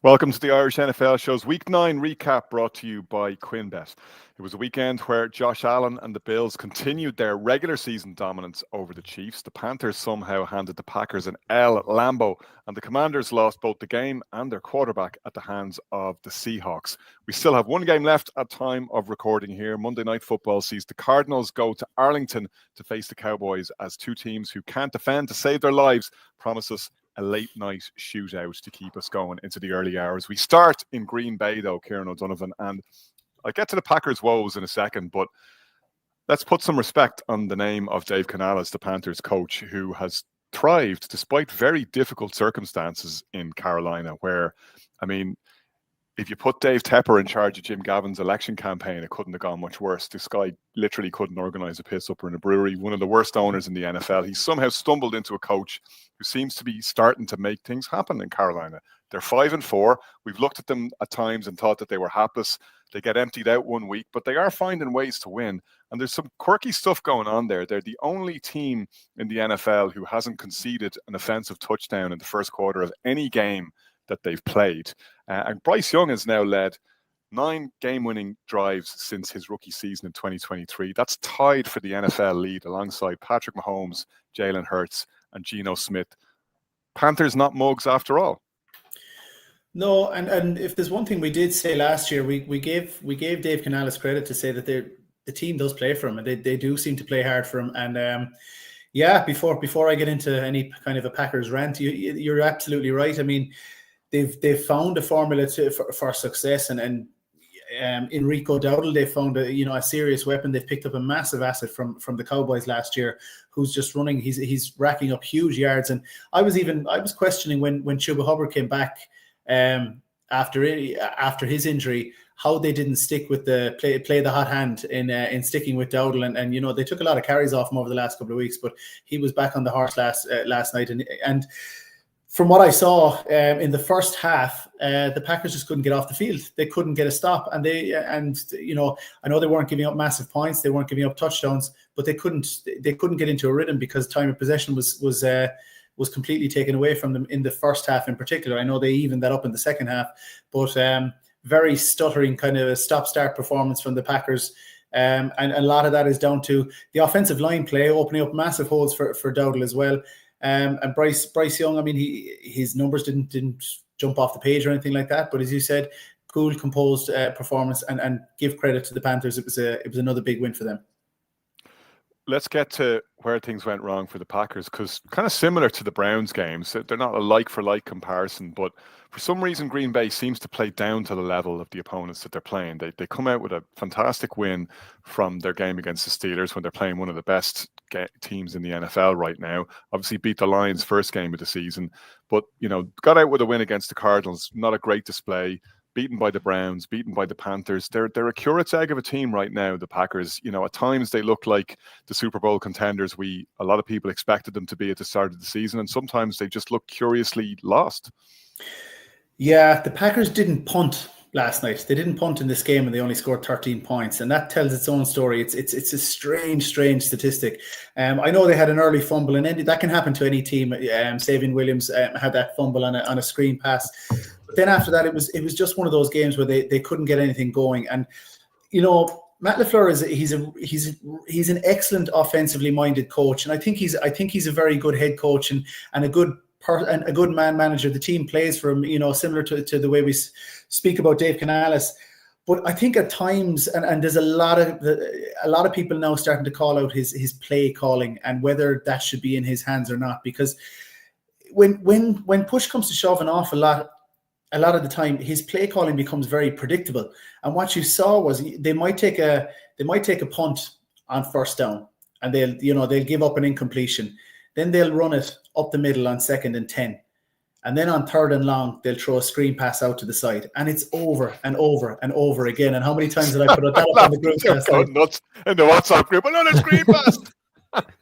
Welcome to the Irish NFL Show's Week 9 recap brought to you by QuinnBet. It was a weekend where Josh Allen and the Bills continued their regular season dominance over the Chiefs. The Panthers somehow handed the Packers an L at Lambeau, and the Commanders lost both the game and their quarterback at the hands of the Seahawks. We still have one game left at time of recording here. Monday Night Football sees the Cardinals go to Arlington to face the Cowboys as two teams who can't defend to save their lives promise us a late night shootout to keep us going into the early hours. We start in Green Bay, though, Kieran O'Donovan, and I'll get to the Packers' woes in a second, but let's put some respect on the name of Dave Canales, the Panthers coach, who has thrived despite very difficult circumstances in Carolina, where, I mean, if you put Dave Tepper in charge of Jim Gavin's election campaign, it couldn't have gone much worse. This guy literally couldn't organise a piss-upper in a brewery, one of the worst owners in the NFL. He somehow stumbled into a coach who seems to be starting to make things happen in Carolina. They're 5-4. We've looked at them at times and thought that they were hapless. They get emptied out one week, but they are finding ways to win. And there's some quirky stuff going on there. They're the only team in the NFL who hasn't conceded an offensive touchdown in the first quarter of any game that they've played. And Bryce Young has now led 9 game-winning drives since his rookie season in 2023. That's tied for the NFL lead alongside Patrick Mahomes, Jalen Hurts, and Geno Smith. Panthers not mugs after all. No, and if there's one thing we did say last year, we gave Dave Canales credit to say that the team does play for him, and they do seem to play hard for him. And before I get into any kind of a Packers rant, you're absolutely right. I mean, they've found a formula for success, and in Rico Dowdle, they found a serious weapon. They've picked up a massive asset from the Cowboys last year, who's just running. He's racking up huge yards, and I was questioning when Chuba Hubbard came back after his injury, how they didn't stick with the play the hot hand in sticking with Dowdle, and they took a lot of carries off him over the last couple of weeks, but he was back on the horse last night, and from what I saw in the first half, the Packers just couldn't get off the field. They couldn't get a stop, and I know they weren't giving up massive points, they weren't giving up touchdowns, but they couldn't get into a rhythm because time of possession was completely taken away from them in the first half in particular. I know they evened that up in the second half, but very stuttering kind of a stop-start performance from the Packers. And a lot of that is down to the offensive line play, opening up massive holes for Dowdle as well. And Bryce Young, I mean, his numbers didn't jump off the page or anything like that, but as you said, cool, composed performance, and give credit to the Panthers. It was another big win for them. Let's get to where things went wrong for the Packers, because kind of similar to the Browns games, they're not a like-for-like comparison, but for some reason Green Bay seems to play down to the level of the opponents that they're playing. They come out with a fantastic win from their game against the Steelers when they're playing one of the best teams in the NFL right now. Obviously beat the Lions first game of the season, but got out with a win against the Cardinals. Not a great display. Beaten by the Browns, beaten by the Panthers. They're a curate's egg of a team right now, the Packers. At times they look like the Super Bowl contenders a lot of people expected them to be at the start of the season, and sometimes they just look curiously lost. Yeah, the Packers didn't punt last night. They didn't punt in this game, and they only scored 13 points, and that tells its own story. It's a strange statistic. I know they had an early fumble, and that can happen to any team. Savion Williams had that fumble on a screen pass. But then after that, it was just one of those games where they couldn't get anything going. And Matt LaFleur he's an excellent offensively minded coach, and I think he's a very good head coach and a good man manager. The team plays for him, similar to the way we speak about Dave Canales. But I think at times, and there's a lot of people now starting to call out his play calling and whether that should be in his hands or not, because when push comes to shove, a lot of the time his play calling becomes very predictable. And what you saw was they might take a punt on first down, and they'll give up an incompletion. Then they'll run it up the middle on 2nd and 10. And then on 3rd and long, they'll throw a screen pass out to the side. And it's over and over and over again. And how many times did I put that up on the group last night? Nuts in the WhatsApp group. Another screen pass.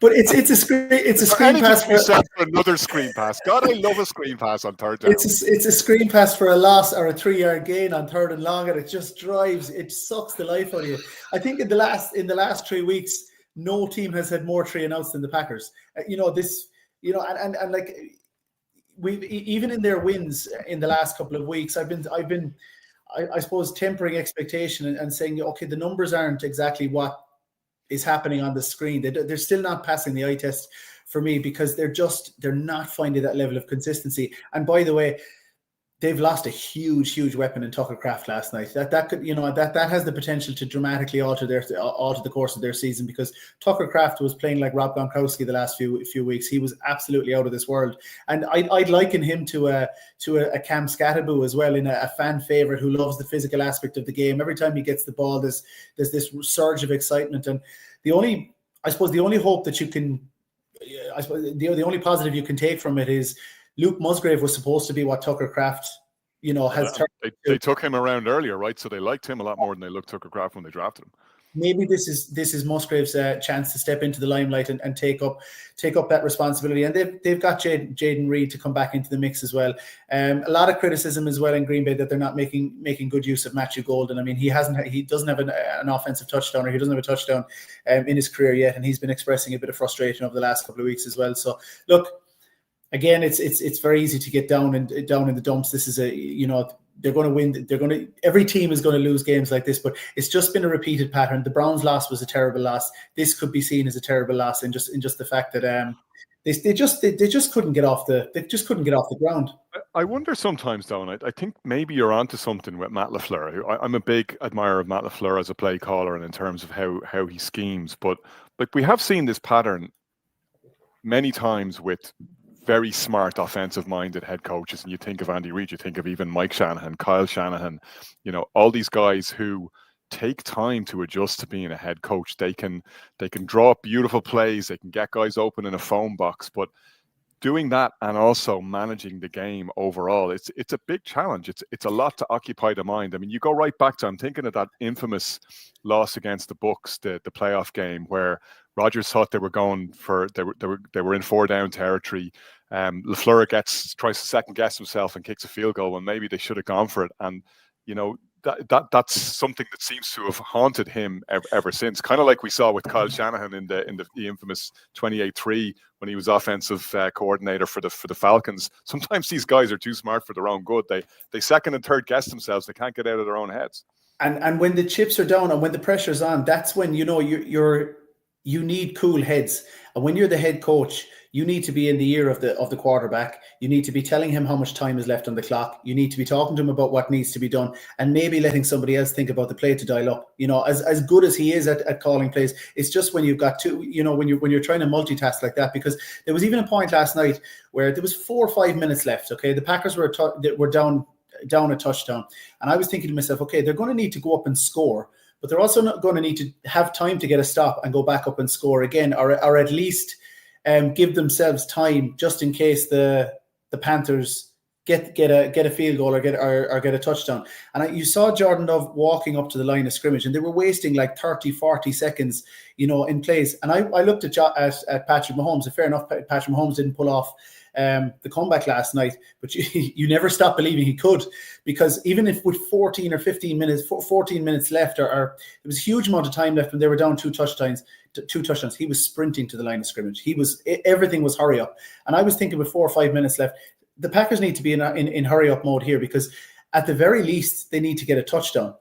But it's a screen pass for another screen pass. God, I love a screen pass on 3rd down. It's a screen pass for a loss or a 3-yard gain on 3rd and long, and it just sucks the life out of you. I think in the last 3 weeks, no team has had more 3 and outs than the Packers. even in their wins in the last couple of weeks, I've been I suppose tempering expectation and saying, okay, the numbers aren't exactly what is happening on the screen. They're still not passing the eye test for me because they're not finding that level of consistency. And by the way, they've lost a huge weapon in Tucker Kraft last night. That could, that has the potential to dramatically alter the course of their season, because Tucker Kraft was playing like Rob Gronkowski the last few weeks. He was absolutely out of this world, and I'd liken him to a Cam Scatterbo as well, in a fan favorite who loves the physical aspect of the game. Every time he gets the ball, there's this surge of excitement, and the only hope that you can, I suppose the only positive you can take from it is Luke Musgrave was supposed to be what Tucker Kraft, has turned. They took him around earlier, right? So they liked him a lot more than they looked Tucker Kraft when they drafted him. Maybe this is Musgrave's chance to step into the limelight and take up that responsibility. And they've got Jaden Reed to come back into the mix as well. A lot of criticism as well in Green Bay that they're not making good use of Matthew Golden. I mean, he doesn't have an offensive touchdown, or he doesn't have a touchdown in his career yet, and he's been expressing a bit of frustration over the last couple of weeks as well. So look. Again, it's very easy to get down in the dumps. This is they're going to win. Every team is going to lose games like this, but it's just been a repeated pattern. The Browns' loss was a terrible loss. This could be seen as a terrible loss in just the fact that they just couldn't get off the ground. I wonder sometimes, though, and I think maybe you're onto something with Matt LaFleur. I'm a big admirer of Matt LaFleur as a play caller and in terms of how he schemes. But like, we have seen this pattern many times with very smart offensive-minded head coaches, and you think of Andy Reid, you think of even Mike Shanahan, Kyle Shanahan, all these guys who take time to adjust to being a head coach. They can draw up beautiful plays, they can get guys open in a phone box, but doing that and also managing the game overall, it's a big challenge. It's a lot to occupy the mind. I mean, you go right back to, I'm thinking of that infamous loss against the Bucks, the playoff game, where Rodgers thought they were in 4-down territory. LaFleur tries to second guess himself and kicks a field goal when maybe they should have gone for it. And that's something that seems to have haunted him ever since. Kind of like we saw with Kyle Shanahan in the infamous 28-3 when he was offensive coordinator for the Falcons. Sometimes these guys are too smart for their own good. They second and third guess themselves. They can't get out of their own heads. And when the chips are down and when the pressure's on, that's when you need cool heads. And when you're the head coach, you need to be in the ear of the quarterback. You need to be telling him how much time is left on the clock. You need to be talking to him about what needs to be done, and maybe letting somebody else think about the play to dial up. As good as he is at calling plays, it's just when you've got to, when you're trying to multitask like that. Because there was even a point last night where there was 4 or 5 minutes left. Okay, the Packers were down a touchdown, and I was thinking to myself, okay, they're going to need to go up and score, but they're also not going to need to have time to get a stop and go back up and score again, or at least give themselves time just in case the Panthers get a field goal or get a touchdown. And you saw Jordan Love walking up to the line of scrimmage, and they were wasting like 30, 40 seconds, in plays. And I looked at Patrick Mahomes. Fair enough, Patrick Mahomes didn't pull off the comeback last night, but you never stop believing he could, because even if with 14 or 15 minutes, 14 minutes left, or there was a huge amount of time left when they were down two touchdowns, he was sprinting to the line of scrimmage. Everything was hurry up. And I was thinking with 4 or 5 minutes left, the Packers need to be in hurry up mode here, because at the very least they need to get a touchdown.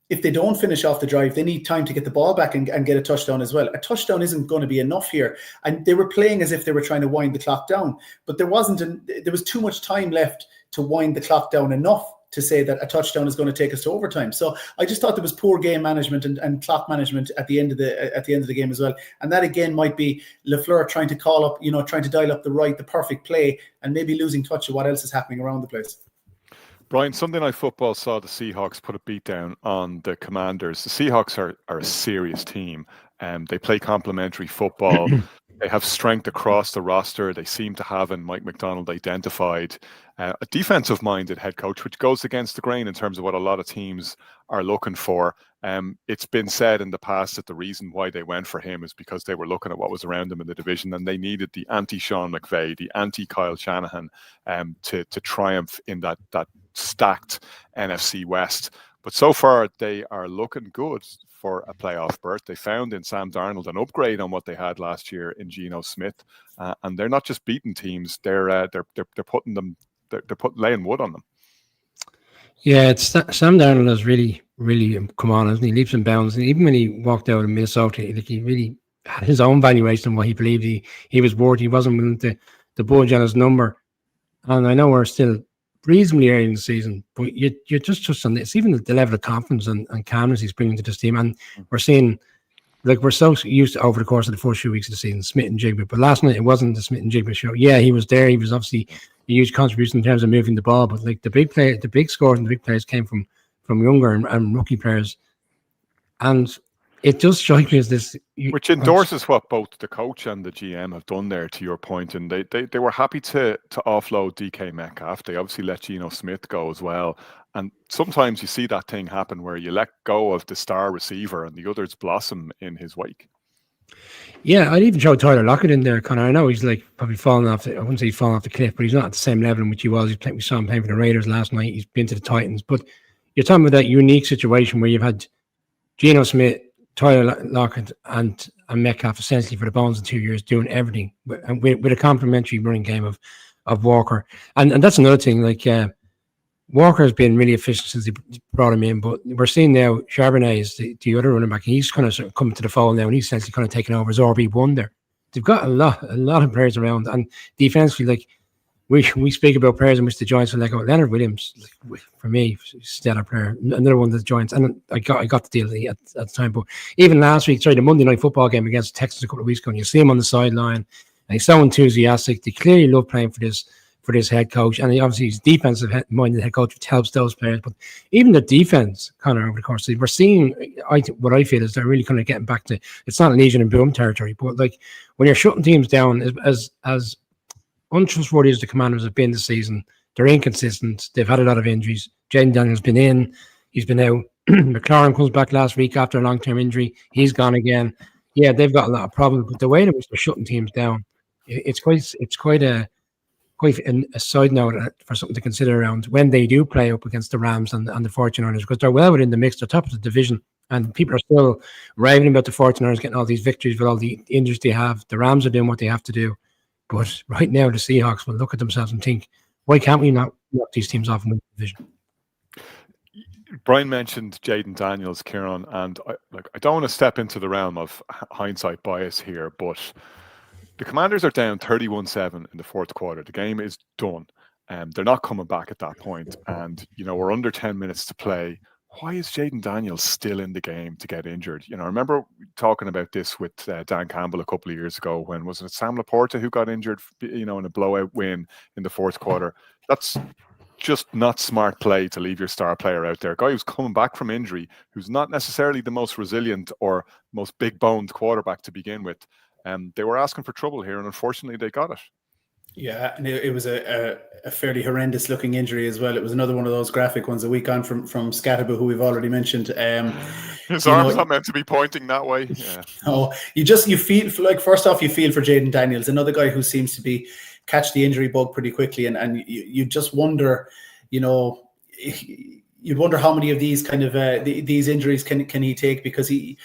If they don't finish off the drive, they need time to get the ball back and get a touchdown as well. A touchdown isn't going to be enough here. And they were playing as if they were trying to wind the clock down, but there was too much time left to wind the clock down enough to say that a touchdown is going to take us to overtime. So I just thought there was poor game management and clock management at the end of the game as well. And that again might be LaFleur trying to call up, trying to dial up the perfect play, and maybe losing touch of what else is happening around the place. Brian, Sunday Night Football saw the Seahawks put a beat down on the Commanders. The Seahawks are a serious team. They play complementary football. They have strength across the roster. They seem to have, and Mike McDonald identified, a defensive-minded head coach, which goes against the grain in terms of what a lot of teams are looking for. It's been said in the past that the reason why they went for him is because they were looking at what was around them in the division, and they needed the anti-Sean McVay, the anti-Kyle Shanahan, to triumph in that stacked NFC West. But so far, they are looking good for a playoff berth. They found in Sam Darnold an upgrade on what they had last year in Geno Smith, and they're not just beating teams; they're putting them, laying wood on them. Yeah, it's Sam Darnold has really come on, hasn't he? Leaps and bounds, and even when he walked out of Minnesota, like, he really had his own valuation of what he believed he was worth. He wasn't willing to budge on his number. And I know we're still reasonably early in the season, but you're just on this. Even the level of confidence and calmness he's bringing to this team, and we're seeing, like, we're so used to, over the course of the first few weeks of the season, Smith and Jigba. But last night it wasn't the Smith and Jigba show. Yeah, he was there. He was obviously a huge contribution in terms of moving the ball. But like the big scores and the big players came from younger and rookie players. And it does strike me as this, which endorses what both the coach and the GM have done there. To your point, and they were happy to offload DK Metcalf. They obviously let Geno Smith go as well. And sometimes you see that thing happen where you let go of the star receiver and the others blossom in his wake. Yeah, I'd even throw Tyler Lockett in there, Connor. I know he's like probably falling off. I wouldn't say he's fallen off the cliff, but he's not at the same level in which he was. We saw him playing for the Raiders last night. He's been to the Titans. But you're talking about that unique situation where you've had Geno Smith, Tyler Lockett, and Metcalf essentially for the bones in 2 years doing everything with a complementary running game of Walker. And that's another thing. Like Walker has been really efficient since they brought him in, but we're seeing now Charbonnet is the other running back. He's kind of sort of coming to the fold now, and he's essentially kind of taking over as RB1 there. They've got a lot of players around, and defensively, like we speak about players in which the Giants will let go. Leonard Williams, like, for me, stellar player, another one of the Giants, and I got the deal at the time. But even last week, the Monday Night Football game against the Texans a couple of weeks ago, and you see him on the sideline, and he's so enthusiastic. They clearly love playing for this head coach, and obviously he's defensive-minded head coach, which helps those players. But even the defense, Connor, over the course of we're seeing, what I feel is they're really kind of getting back to, it's not Legion and Boom territory, but like when you're shutting teams down, as untrustworthy as the Commanders have been this season, they're inconsistent. They've had a lot of injuries. Jaden Daniels been in, he's been out. McLaurin comes back last week after a long-term injury. He's gone again. Yeah, they've got a lot of problems, but the way in which they're shutting teams down, it's quite a side note for something to consider around when they do play up against the Rams and the 49ers, because they're well within the mix. They're top of the division, and people are still raving about the 49ers getting all these victories with all the injuries they have. The Rams are doing what they have to do. But right now, the Seahawks will look at themselves and think, why can't we not knock these teams off in the division? Brian mentioned Jaden Daniels, Kieran, and I don't want to step into the realm of hindsight bias here, but the Commanders are down 31-7 in the fourth quarter. The game is done. They're not coming back at that point. And, we're under 10 minutes to play. Why is Jaden Daniels still in the game to get injured? I remember talking about this with Dan Campbell a couple of years ago when, was it Sam Laporta who got injured, in a blowout win in the fourth quarter? That's just not smart play to leave your star player out there. A guy who's coming back from injury, who's not necessarily the most resilient or most big-boned quarterback to begin with. They were asking for trouble here, and unfortunately they got it. Yeah, and it was a fairly horrendous looking injury as well. It was another one of those graphic ones a week on from Scatterbu, who we've already mentioned. His arm's not meant to be pointing that way. Yeah. No, you feel like, first off, you feel for Jaden Daniels, another guy who seems to be catch the injury bug pretty quickly, and you just wonder, you'd wonder how many of these kind of these injuries can he take, because he,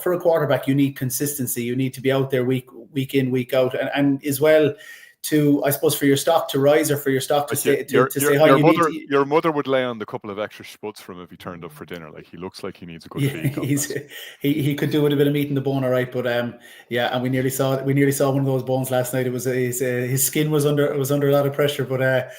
for a quarterback, you need consistency. You need to be out there week in, week out, and as well, to, I suppose, for your stock to rise or for your stock to stay high. Your mother would lay on the couple of extra spuds from him if he turned up for dinner. Like, he looks like he needs a good feed. He could do with a bit of meat in the bone, all right. But and we nearly saw one of those bones last night. It was his skin was under a lot of pressure. But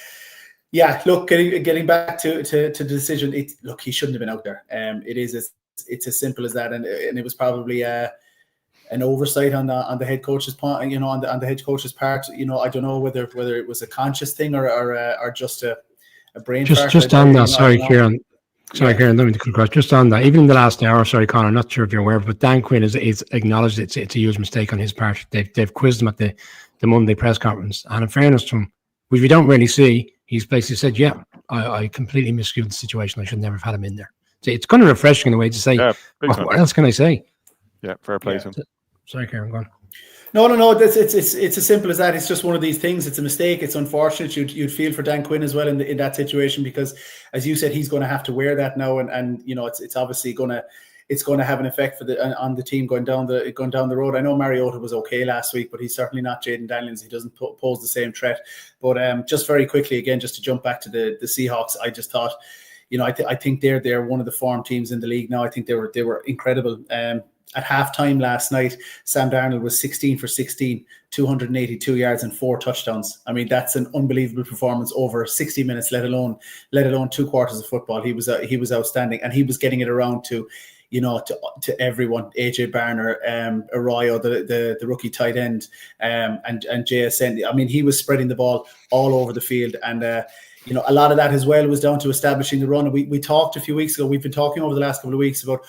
look, getting back to the decision. He shouldn't have been out there. It's as simple as that, and it was probably an oversight on the head coach's part. On the head coach's part. I don't know whether it was a conscious thing or just a brain. Just on that. Sorry, Kieran. Kieran. Let me cut. Just on that. Even in the last hour, sorry, Connor. I'm not sure if you're aware, but Dan Quinn is acknowledged it's a huge mistake on his part. They've quizzed him at the Monday press conference, and in fairness to him, which we don't really see, he's basically said, "Yeah, I completely misviewed the situation. I should never have had him in there." So it's kind of refreshing in a way to say, what else can I say? Yeah, fair play to him. Sorry, Kieran, go on. No. It's as simple as that. It's just one of these things. It's a mistake. It's unfortunate. You'd feel for Dan Quinn as well in that situation, because, as you said, he's going to have to wear that now, and it's obviously going to have an effect on the team going down the road. I know Mariota was okay last week, but he's certainly not Jaden Daniels. He doesn't pose the same threat. But just very quickly again, just to jump back to the Seahawks, I just thought, I think they're one of the form teams in the league now. I think they were incredible. At halftime last night, Sam Darnold was 16 for 16, 282 yards and 4 touchdowns. I mean, that's an unbelievable performance over 60 minutes, let alone 2 quarters of football. He was outstanding, and he was getting it around to everyone. AJ Barner, Arroyo, the rookie tight end, and JSN. I mean, he was spreading the ball all over the field, and a lot of that as well was down to establishing the run. We talked a few weeks ago. We've been talking over the last couple of weeks about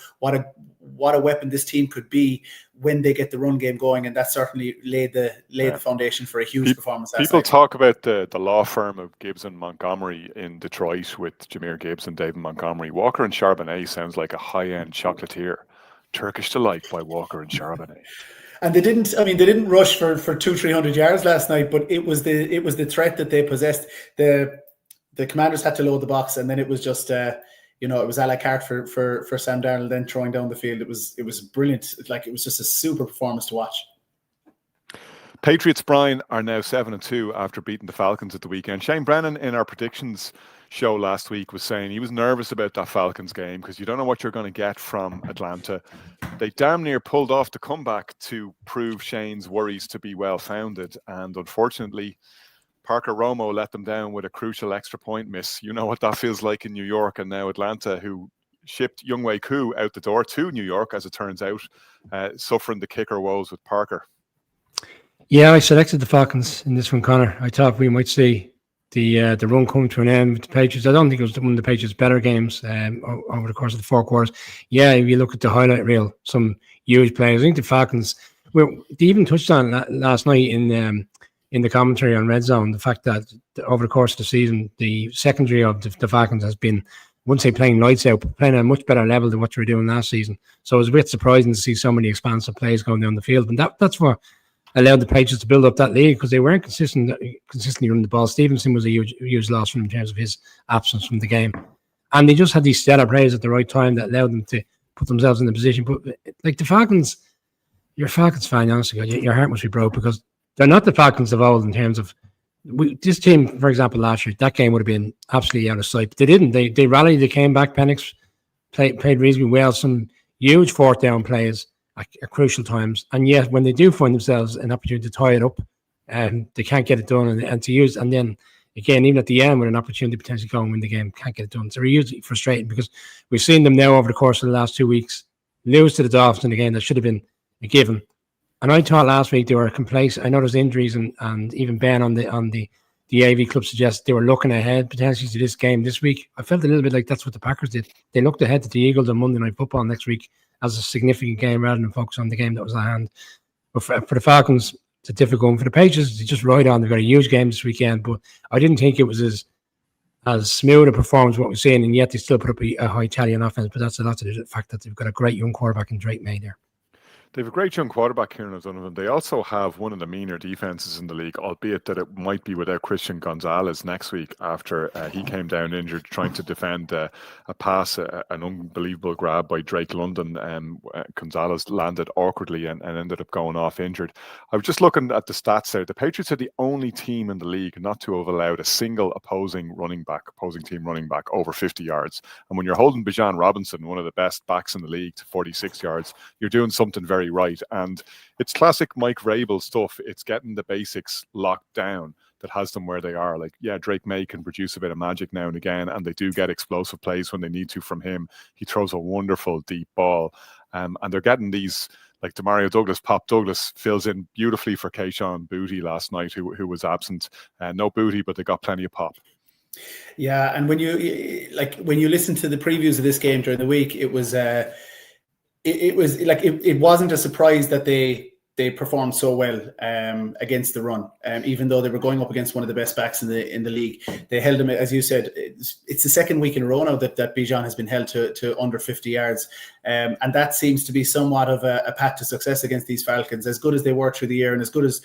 what a weapon this team could be when they get the run game going, and that certainly laid the foundation for a huge performance. People talk about the law firm of Gibbs and Montgomery in Detroit with Jahmyr Gibbs and David Montgomery. Walker and Charbonnet sounds like a high-end chocolatier. Turkish Delight by Walker and Charbonnet. And they didn't rush for 200-300 yards last night, but it was the threat that they possessed. The Commanders had to load the box, and then it was just it was a la carte for Sam Darnold then throwing down the field. It was brilliant. It was just a super performance to watch. Patriots, Brian, are now 7-2 after beating the Falcons at the weekend. Shane Brennan in our predictions show last week was saying he was nervous about that Falcons game because you don't know what you're going to get from Atlanta. They damn near pulled off the comeback to prove Shane's worries to be well-founded, and unfortunately Parker Romo let them down with a crucial extra point miss. You know what that feels like in New York, and now Atlanta, who shipped Younghoe Koo out the door to New York, as it turns out, suffering the kicker woes with Parker. Yeah, I selected the Falcons in this one, Connor. I thought we might see the run come to an end with the Patriots. I don't think it was one of the Patriots' better games over the course of the 4 quarters. Yeah, if you look at the highlight reel, some huge plays. I think the Falcons, they even touched on last night in the commentary on Red Zone, the fact that over the course of the season, the secondary of the Falcons has been, I wouldn't say playing lights out, but playing at a much better level than what you were doing last season. So it was a bit surprising to see so many expansive plays going down the field. And that's what allowed the Patriots to build up that lead, because they weren't consistently running the ball. Stevenson was a huge loss from in terms of his absence from the game. And they just had these stellar plays at the right time that allowed them to put themselves in the position. But like the Falcons, you're a Falcons fan, honestly, your heart must be broke, because they're not the Falcons of old in terms of this team. For example, last year, that game would have been absolutely out of sight. But they didn't. They rallied. They came back. Penix played reasonably well. Some huge 4th down plays at crucial times. And yet, when they do find themselves an opportunity to tie it up, they can't get it done. And to use, and then again, even at the end, with an opportunity to potentially go and win the game, can't get it done. So it's hugely frustrating, because we've seen them now over the course of the last 2 weeks lose to the Dolphins in a game that should have been a given. And I thought last week they were complacent. I know there's injuries, and even Ben on the AV Club suggests they were looking ahead potentially to this game this week. I felt a little bit like that's what the Packers did. They looked ahead to the Eagles on Monday Night Football next week as a significant game rather than focus on the game that was at hand. But for the Falcons, it's a difficult one. For the Patriots, they just ride on. They've got a huge game this weekend, but I didn't think it was as smooth a performance as what we're seeing, and yet they still put up a high tally on offense. But that's a lot to do with the fact that they've got a great young quarterback in Drake May there. They have a great young quarterback, Kieran O'Donovan. They also have one of the meaner defenses in the league, albeit that it might be without Christian Gonzalez next week after he came down injured trying to defend a pass, an unbelievable grab by Drake London. Gonzalez landed awkwardly and ended up going off injured. I was just looking at the stats there. The Patriots are the only team in the league not to have allowed a single opposing team running back over 50 yards. And when you're holding Bijan Robinson, one of the best backs in the league, to 46 yards, you're doing something very right. And it's classic Mike Vrabel stuff. It's getting the basics locked down that has them where they are. Like, yeah, Drake May can produce a bit of magic now and again, and they do get explosive plays when they need to from him. He throws a wonderful deep ball. And they're getting these, like Demario Douglas, Pop Douglas fills in beautifully for Keyshawn Booty last night, who was absent. No Booty, but they got plenty of pop. Yeah, and when you listen to the previews of this game during the week, it was like it wasn't a surprise that they they performed so well against the run, even though they were going up against one of the best backs in the league. They held them, as you said. It's the second week in a row now that Bijan has been held to under 50 yards, and that seems to be somewhat of a path to success against these Falcons. As good as they were through the year, and as good as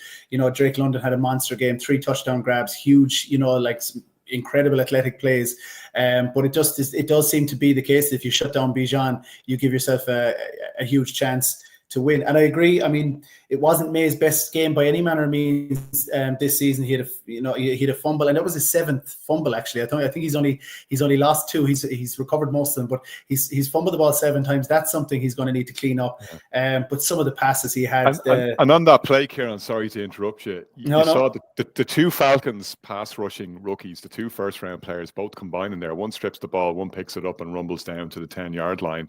Drake London had a monster game, 3 touchdown grabs, huge, like incredible athletic plays. But it does seem to be the case that if you shut down Bijan, you give yourself a huge chance to win. And I agree. I mean, it wasn't May's best game by any manner of means this season. He had a fumble, and that was his 7th fumble actually. I think he's only lost 2. He's recovered most of them, but he's fumbled the ball 7 times. That's something he's going to need to clean up. But some of the passes he had, and on that play, Kieran, sorry to interrupt you. You saw the 2 Falcons pass rushing rookies, the 2 first-round players, both combined in there. One strips the ball, one picks it up and rumbles down to the 10-yard line.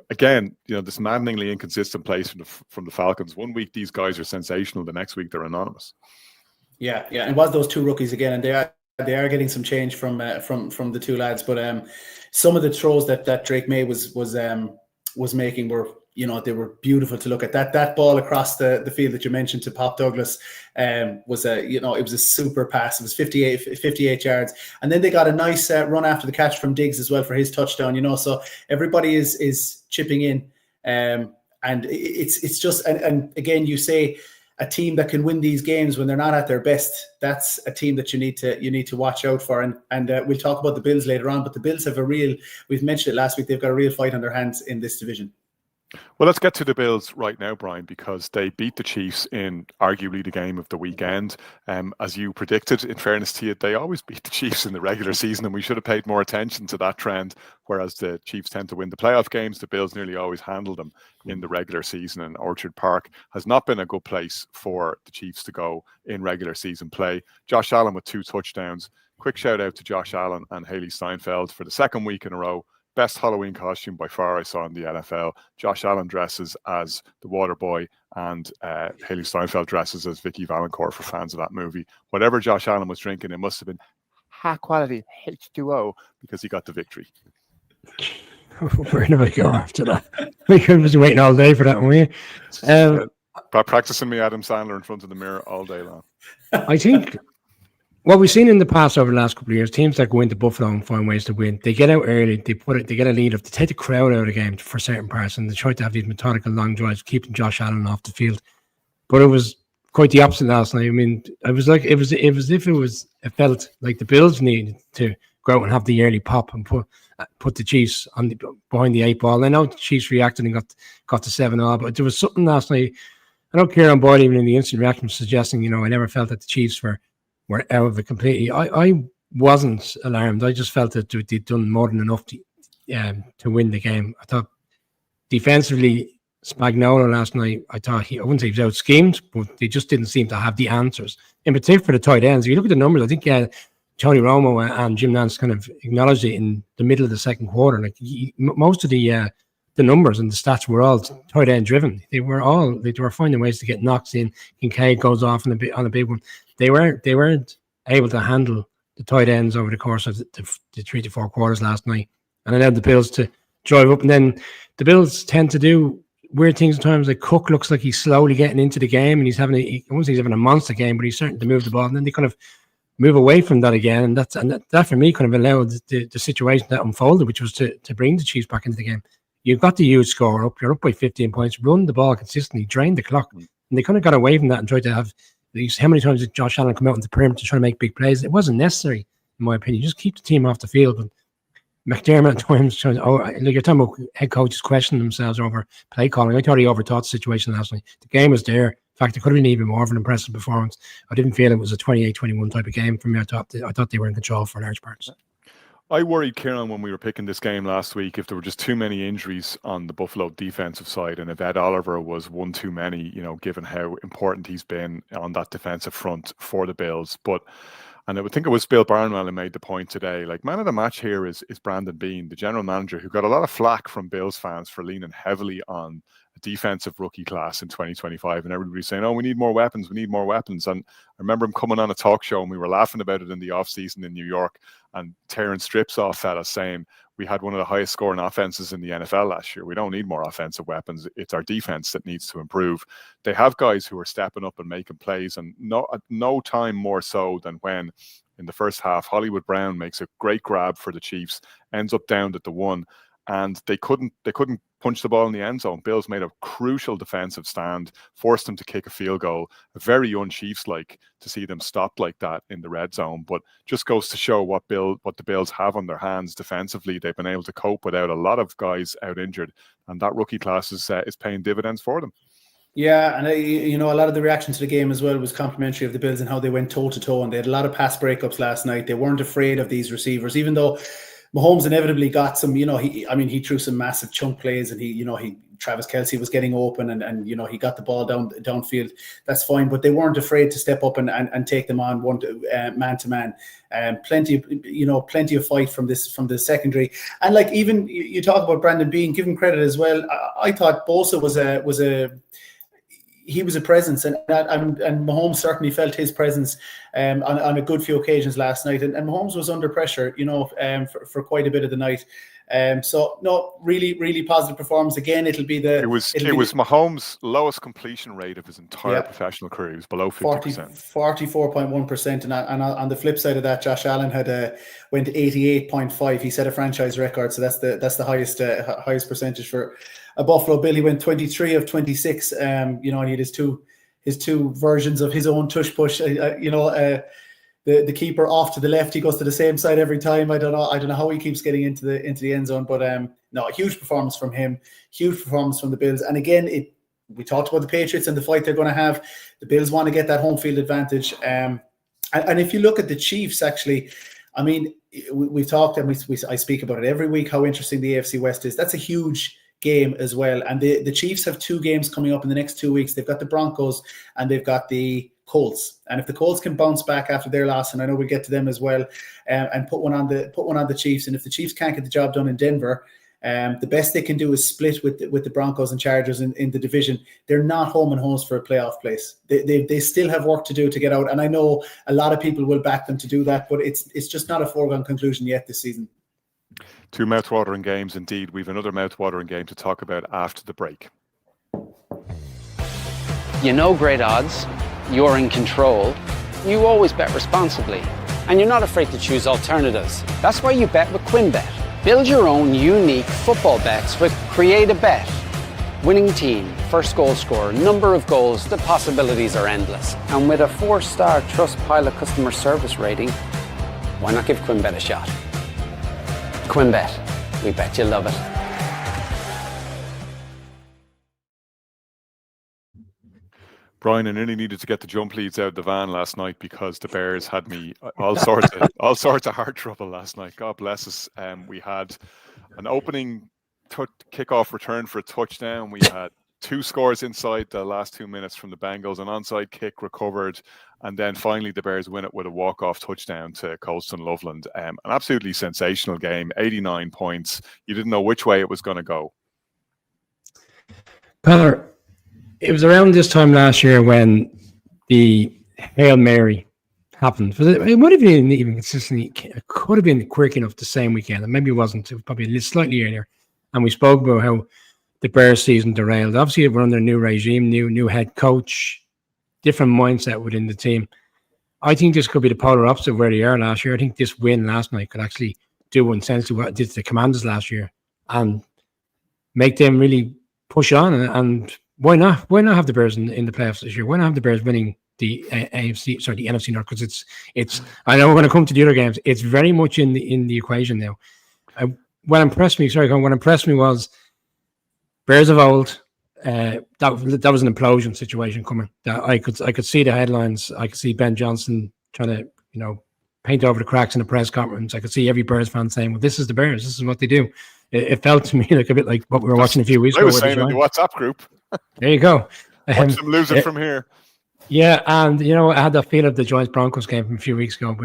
Again, this maddeningly inconsistent plays from the Falcons. One week these guys are sensational, the next week they're anonymous. Yeah, and it was those 2 rookies again, and they are getting some change from the 2 lads. But some of the throws that Drake May was making were, they were beautiful to look at. That ball across the field that you mentioned to Pop Douglas was it was a super pass. It was 58 yards, and then they got a nice run after the catch from Diggs as well for his touchdown. So everybody is chipping in, and it's just and again, you say a team that can win these games when they're not at their best. That's a team that you need to watch out for. And we'll talk about the Bills later on. But the Bills have we've mentioned it last week, they've got a real fight on their hands in this division. Well, let's get to the Bills right now, Brian, because they beat the Chiefs in arguably the game of the weekend. As you predicted, in fairness to you, they always beat the Chiefs in the regular season, and we should have paid more attention to that trend. Whereas the Chiefs tend to win the playoff games, the Bills nearly always handle them in the regular season. And Orchard Park has not been a good place for the Chiefs to go in regular season play. Josh Allen with 2 touchdowns. Quick shout out to Josh Allen and Haley Steinfeld for the 2nd week in a row. Best Halloween costume by far I saw in the NFL. Josh Allen dresses as the Water Boy, and Haley Steinfeld dresses as Vicky Valancourt for fans of that movie. Whatever Josh Allen was drinking, it must have been high quality H2O because he got the victory. Where do we go after that? We could be waiting all day for that, weren't we? By practicing me Adam Sandler in front of the mirror all day long. I think what we've seen in the past over the last couple of years, teams that go into Buffalo and find ways to win, they get out early, they get a lead up, they take the crowd out of the game for certain parts, and they try to have these methodical long drives, keeping Josh Allen off the field. But it was quite the opposite last night. I mean, it felt like the Bills needed to go out and have the early pop and put the Chiefs behind the 8 ball. I know the Chiefs reacted and got to 7-0, but there was something last night. I know Kieran Boyd, even in the instant reaction, was suggesting, I never felt that the Chiefs were out of it completely. I wasn't alarmed. I just felt that they'd done more than enough to win the game. I thought defensively, Spagnuolo last night, I wouldn't say he was out schemed, but they just didn't seem to have the answers. In particular for the tight ends. If you look at the numbers, I think Tony Romo and Jim Nantz kind of acknowledged it in the middle of the second quarter. Like most of the numbers and the stats were all tight end driven. They were finding ways to get knocks in. Kincaid goes off on a big one. They weren't able to handle the tight ends over the course of the 3 to 4 quarters last night, and allowed the Bills to drive up. And then the Bills tend to do weird things at times. Like Cook looks like he's slowly getting into the game, and I won't say he's having a monster game, but he's starting to move the ball. And then they kind of move away from that again, and that for me kind of allowed the situation that unfolded, which was to bring the Chiefs back into the game. You've got the huge score up. You're up by 15 points. Run the ball consistently. Drain the clock. And they kind of got away from that and tried to have how many times did Josh Allen come out on the perimeter to try to make big plays? It wasn't necessary, in my opinion. Just keep the team off the field. But McDermott at times, you're talking about head coaches questioning themselves over play calling. I thought he overthought the situation last night. The game was there. In fact, it could have been even more of an impressive performance. I didn't feel it was a 28-21 type of game for me. I thought they were in control for large parts. I worried, Kieran, when we were picking this game last week, if there were just too many injuries on the Buffalo defensive side, and if Ed Oliver was one too many, given how important he's been on that defensive front for the Bills. And I would think it was Bill Barnwell who made the point today, like, man of the match here is Brandon Beane, the general manager, who got a lot of flack from Bills fans for leaning heavily on a defensive rookie class in 2025. And everybody's saying, we need more weapons. And I remember him coming on a talk show and we were laughing about it in the offseason in New York and tearing strips off fellas saying, we had one of the highest scoring offenses in the NFL last year. We don't need more offensive weapons. It's our defense that needs to improve. They have guys who are stepping up and making plays, and no time more so than when in the first half, Hollywood Brown makes a great grab for the Chiefs, ends up down at the 1, and they couldn't punch the ball in the end zone. Bills made a crucial defensive stand, forced them to kick a field goal. Very un-Chiefs-like to see them stopped like that in the red zone, but just goes to show what the Bills have on their hands defensively. They've been able to cope without a lot of guys out injured, and that rookie class is paying dividends for them. Yeah, and a lot of the reaction to the game as well was complimentary of the Bills and how they went toe-to-toe, and they had a lot of pass breakups last night. They weren't afraid of these receivers, even though Mahomes inevitably got some, he threw some massive chunk plays, and Travis Kelce was getting open, and he got the ball downfield. That's fine, but they weren't afraid to step up and take them on man to man. Plenty of fight from the secondary, and like even you talk about Brandon Beane, give him credit as well. I thought Bosa was a presence, and Mahomes certainly felt his presence on a good few occasions last night. And Mahomes was under pressure, for quite a bit of the night. So no, really, really positive performance. Again, it was Mahomes' lowest completion rate of his entire professional career. He was below 50%. 44.1%. And on the flip side of that, Josh Allen went 88.5. He set a franchise record, so that's the highest percentage for a Buffalo Bill. He went 23 of 26. And he had his two versions of his own tush push. The keeper off to the left, he goes to the same side every time. I don't know how he keeps getting into the end zone, but a huge performance from him, huge performance from the Bills. And again, we talked about the Patriots and the fight they're going to have. The Bills want to get that home field advantage. And if you look at the Chiefs, actually, I mean, we've talked, and I speak about it every week, how interesting the AFC West is. That's a huge game as well. And the Chiefs have 2 games coming up in the next 2 weeks. They've got the Broncos and they've got the Colts. And if the Colts can bounce back after their loss, and I know we'll get to them as well, and put one on the Chiefs, and if the Chiefs can't get the job done in Denver, the best they can do is split with the Broncos and Chargers in the division. They're not home and homes for a playoff place. They still have work to do to get out, and I know a lot of people will back them to do that, but it's just not a foregone conclusion yet this season. 2 mouth-watering games indeed. We've another mouth-watering game to talk about after the break. Great odds. You're in control. You always bet responsibly, and you're not afraid to choose alternatives. That's why you bet with QuinnBet. Build your own unique football bets with Create a Bet. Winning team, first goal scorer, number of goals, the possibilities are endless. And with a 4-star Trustpilot customer service rating, why not give QuinnBet a shot? QuinnBet, we bet you love it. Brian, I nearly needed to get the jump leads out of the van last night because the Bears had me all sorts of heart trouble last night. God bless us. We had an opening kickoff return for a touchdown. We had 2 scores inside the last 2 minutes from the Bengals, an onside kick recovered, and then finally the Bears win it with a walk-off touchdown to Colston Loveland. An absolutely sensational game, 89 points. You didn't know which way it was going to go. Peller, it was around this time last year when the Hail Mary happened. It might have been even consistently, it could have been quick enough the same weekend, and maybe it wasn't, probably a little slightly earlier. And we spoke about how the Bears season derailed. Obviously, we're under a new regime, new head coach, different mindset within the team. I think this could be the polar opposite of where they are last year. I think this win last night could actually do essentially what it did to the Commanders last year and make them really push on. And why not? Why not have the Bears in the playoffs this year? Why not have the Bears winning the NFC North? Because it's. I know we're going to come to the other games. It's very much in the equation now. What impressed me was Bears of old. That was an implosion situation coming. That I could see the headlines. I could see Ben Johnson trying to paint over the cracks in the press conference. I could see every Bears fan saying, "Well, this is the Bears. This is what they do." It felt to me like a bit like what we were watching a few weeks ago. I was saying in the WhatsApp group. There you go. Watch them lose it from here. Yeah, and I had that feel of the Giants Broncos game from a few weeks ago,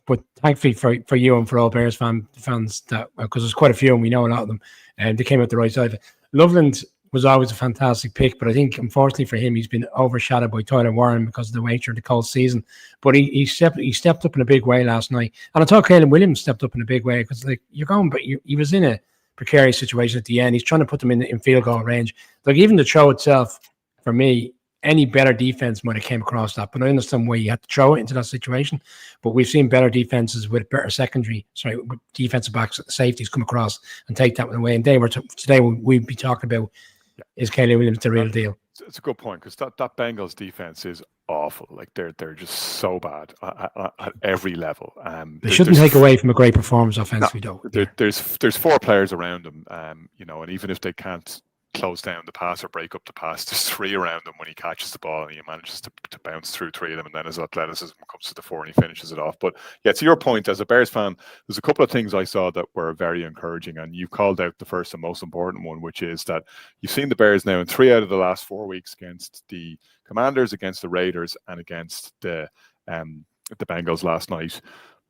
but thankfully for you and for all Bears fans that because there's quite a few and we know a lot of them, and they came out the right side of it. Loveland was always a fantastic pick, but I think unfortunately for him, he's been overshadowed by Tyler Warren because of the nature of the cold season. But he stepped up in a big way last night, and I thought Caleb Williams stepped up in a big way because he was in a precarious situation at the end. He's trying to put them in field goal range. Like even the throw itself, for me, any better defense might have came across that, but I understand why you had to throw it into that situation. But we've seen better defenses with better with defensive backs, safeties come across and take that one away. And today we'd be talking about, is Caleb Williams the real deal? It's a good point, because that Bengals defense is awful. Like they're just so bad at every level. They shouldn't take away from a great performance offensively, though. There's 4 players around them, and even if they can't close down the pass or break up the pass, there's 3 around him when he catches the ball, and he manages to bounce through 3 of them, and then his athleticism comes to the fore and he finishes it off. But yeah, to your point, as a Bears fan, there's a couple of things I saw that were very encouraging, and you called out the first and most important one, which is that you've seen the Bears now in 3 out of the last 4 weeks against the Commanders, against the Raiders, and against the Bengals last night,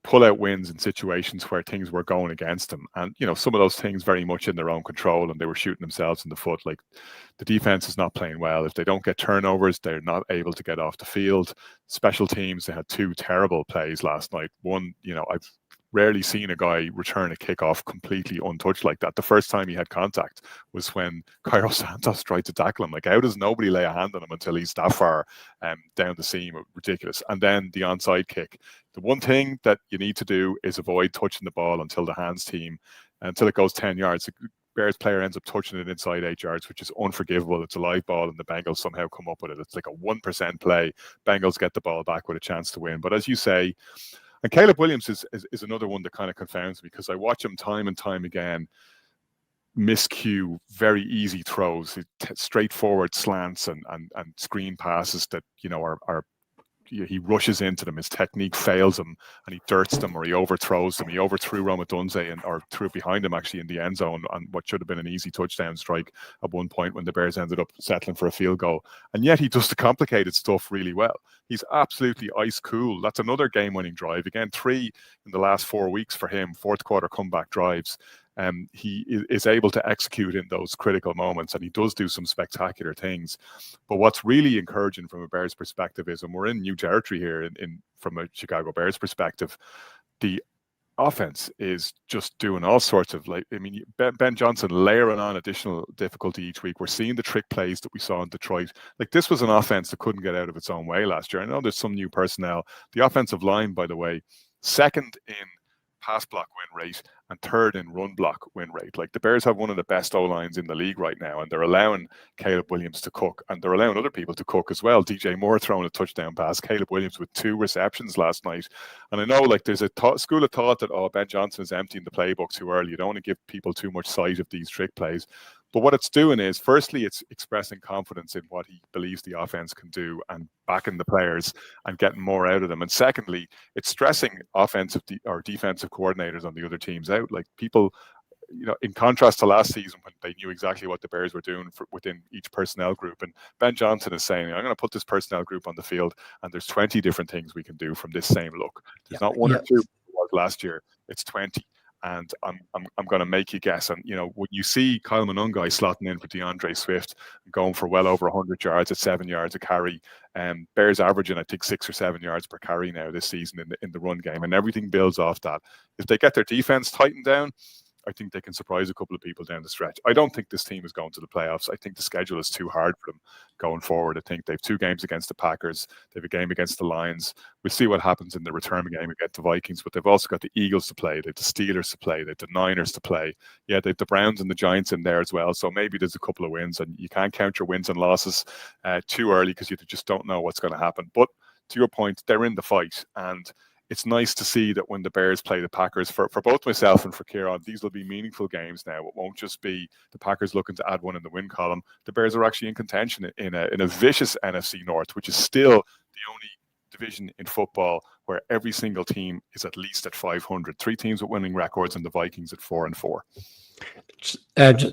pull out wins in situations where things were going against them. And, some of those things very much in their own control, and they were shooting themselves in the foot. Like, the defense is not playing well. If they don't get turnovers, they're not able to get off the field. Special teams, they had 2 terrible plays last night. One, I've rarely seen a guy return a kickoff completely untouched like that. The first time he had contact was when Cairo Santos tried to tackle him. Like, how does nobody lay a hand on him until he's that far down the seam? Ridiculous. And then the onside kick. The one thing that you need to do is avoid touching the ball until it goes 10 yards. The Bears player ends up touching it inside 8 yards, which is unforgivable. It's a live ball, and the Bengals somehow come up with it. It's like a 1% play. Bengals get the ball back with a chance to win. But as you say, and Caleb Williams is another one that kind of confounds me, because I watch him time and time again miscue very easy throws, straightforward slants and screen passes that are he rushes into them. His technique fails him, and he dirts them, or he overthrows them. He overthrew Roma Dunze or threw it behind him actually in the end zone on what should have been an easy touchdown strike at one point when the Bears ended up settling for a field goal. And yet he does the complicated stuff really well. He's absolutely ice cool. That's another game-winning drive. Again, 3 in the last 4 weeks for him, fourth quarter comeback drives. He is able to execute in those critical moments, and he does do some spectacular things. But what's really encouraging from a Bears perspective is, and we're in new territory here from a Chicago Bears perspective, the offense is just doing all sorts of, Ben Johnson layering on additional difficulty each week. We're seeing the trick plays that we saw in Detroit. Like, this was an offense that couldn't get out of its own way last year. I know there's some new personnel. The offensive line, by the way, 2nd in pass block win rate and 3rd in run block win rate. Like, the Bears have one of the best O-lines in the league right now, and they're allowing Caleb Williams to cook, and they're allowing other people to cook as well. DJ Moore throwing a touchdown pass, Caleb Williams with 2 receptions last night. And I know, there's a school of thought that, Ben Johnson is emptying the playbook too early. You don't want to give people too much sight of these trick plays. But what it's doing is, firstly, it's expressing confidence in what he believes the offense can do and backing the players and getting more out of them. And secondly, it's stressing offensive or defensive coordinators on the other teams out. Like, people, in contrast to last season when they knew exactly what the Bears were doing within each personnel group. And Ben Johnson is saying, I'm going to put this personnel group on the field, and there's 20 different things we can do from this same look. There's not 1 or 2 like last year. It's 20. And I'm going to make you guess. And, when you see Kyle Monungai slotting in for DeAndre Swift, going for well over 100 yards at 7 yards a carry, Bears averaging, I think, 6 or 7 yards per carry now this season in the run game, and everything builds off that. If they get their defense tightened down, I think they can surprise a couple of people down the stretch. I don't think this team is going to the playoffs. I think the schedule is too hard for them going forward. I think they have 2 games against the Packers. They have a game against the Lions. We'll see what happens in the return game against the Vikings, but they've also got the Eagles to play. They have the Steelers to play. They have the Niners to play. Yeah, they have the Browns and the Giants in there as well. So maybe there's a couple of wins, and you can't count your wins and losses too early, because you just don't know what's going to happen. But to your point, they're in the fight, and it's nice to see that when the Bears play the Packers, for both myself and for Kieran, these will be meaningful games now. It won't just be the Packers looking to add one in the win column. The Bears are actually in contention in a vicious NFC North, which is still the only division in football where every single team is at least at 500. 3 teams with winning records, and the Vikings at 4-4.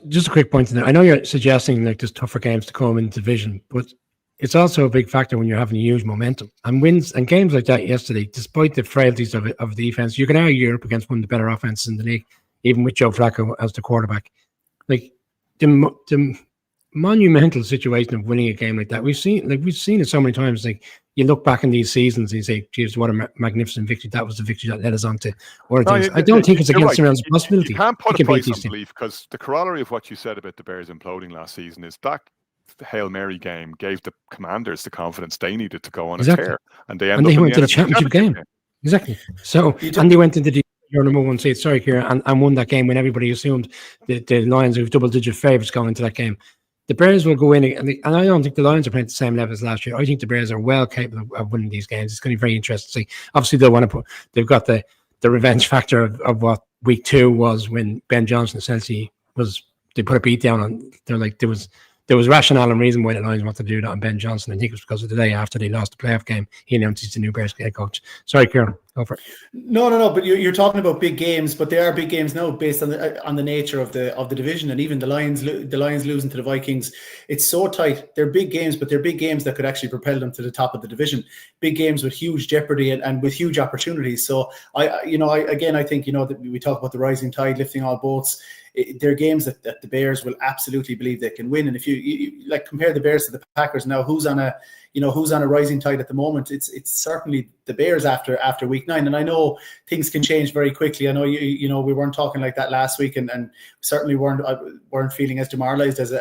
Just a quick point to that. I know you're suggesting there's tougher games to come in the division, but it's also a big factor when you're having huge momentum and wins and games like that yesterday. Despite the frailties of defense, you can argue you're up against one of the better offenses in the league, even with Joe Flacco as the quarterback. Like, the monumental situation of winning a game like that. We've seen it so many times. Like, you look back in these seasons and you say, geez, what a magnificent victory. That was the victory that led us on to other things. I don't think it's against the realms of possibility. You can't put a price on belief, because the corollary of what you said about the Bears imploding last season is that the Hail Mary game gave the Commanders the confidence they needed to go on a tear, and they went to the championship game. Exactly. So, and they went into the number one seed, sorry, Kieran, and won that game when everybody assumed the Lions were double-digit favourites going into that game. The Bears will go in, and I don't think the Lions are playing at the same level as last year. I think the Bears are well capable of winning these games. It's going to be very interesting to see. Obviously, they've got the revenge factor of what week 2 was, when Ben Johnson essentially they put a beat down on. They're like, there was rationale and reason why the Lions wanted to do that on Ben Johnson. I think it was because of the day after they lost the playoff game, he announced he's the new Bears head coach. Sorry, Kieran, go for it. No. But you're talking about big games, but they are big games now based on the nature of the division, and even the Lions losing to the Vikings. It's so tight. They're big games, but they're big games that could actually propel them to the top of the division. Big games with huge jeopardy and with huge opportunities. So I think that we talk about the rising tide lifting all boats. They're games that the Bears will absolutely believe they can win. And if you like compare the Bears to the Packers now, who's on a rising tide at the moment? It's certainly the Bears after week 9. And I know things can change very quickly. I know we weren't talking like that last week, and certainly weren't feeling as demoralized as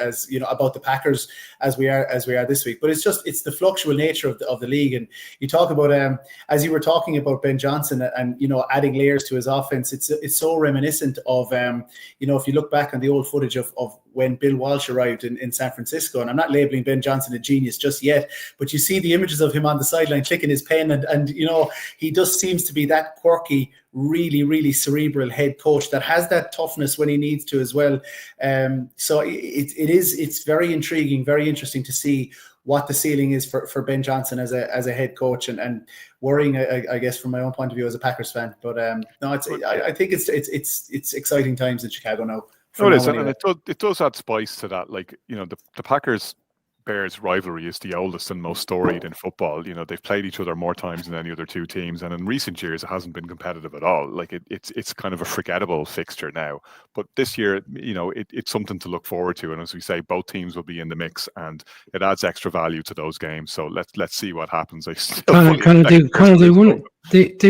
about the Packers as we are this week. But it's the fluctual nature of the league. And you talk about as you were talking about Ben Johnson and adding layers to his offense. It's so reminiscent of if you look back on the old footage of when Bill Walsh arrived in San Francisco, and I'm not labeling Ben Johnson a genius just yet, but you see the images of him on the sideline clicking his pen, and he just seems to be that quirky, really, really cerebral head coach that has that toughness when he needs to as well. So it's very intriguing, very interesting to see what the ceiling is for Ben Johnson as a head coach, and worrying, I guess, from my own point of view as a Packers fan. But I think it's exciting times in Chicago now. No, it is, and it does add spice to that. Like, the Packers Bears rivalry is the oldest and most storied in football. They've played each other more times than any other two teams, and in recent years it hasn't been competitive at all. Like, it's kind of a forgettable fixture now. But this year, it's something to look forward to, and as we say, both teams will be in the mix, and it adds extra value to those games. So let's see what happens. They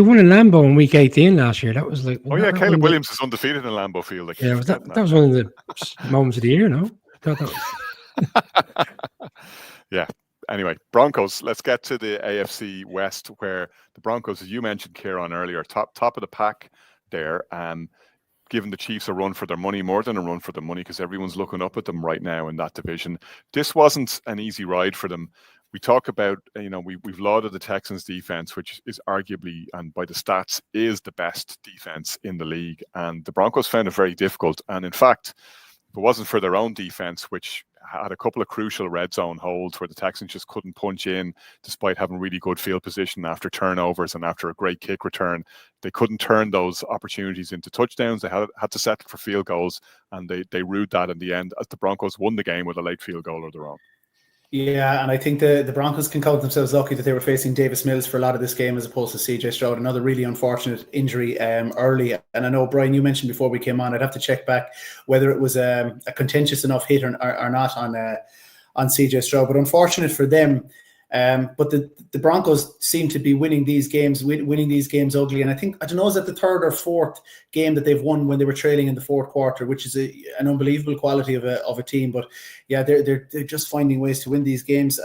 won a Lambeau in week 18 last year. That was like, Caleb Williams is undefeated in Lambeau Field. That was one of the moments of the year. No, yeah. Anyway, Broncos. Let's get to the AFC West, where the Broncos, as you mentioned, Kieran, earlier, top of the pack there, giving the Chiefs a run for their money, more than a run for their money, because everyone's looking up at them right now in that division. This wasn't an easy ride for them. We talk about, we've lauded the Texans defense, which is arguably, and by the stats, is the best defense in the league. And the Broncos found it very difficult. And in fact, if it wasn't for their own defense, which had a couple of crucial red zone holds where the Texans just couldn't punch in despite having really good field position after turnovers and after a great kick return, they couldn't turn those opportunities into touchdowns. They had to settle for field goals, and they rued that in the end as the Broncos won the game with a late field goal of their own. Yeah, and I think the Broncos can count themselves lucky that they were facing Davis Mills for a lot of this game as opposed to CJ Stroud. Another really unfortunate injury early. And I know, Brian, you mentioned before we came on, I'd have to check back whether it was a contentious enough hit or not on CJ Stroud. But unfortunate for them. But the Broncos seem to be winning these games ugly. And I don't know, is that the third or fourth game that they've won when they were trailing in the fourth quarter, which is an unbelievable quality of a team. But yeah, they're just finding ways to win these games.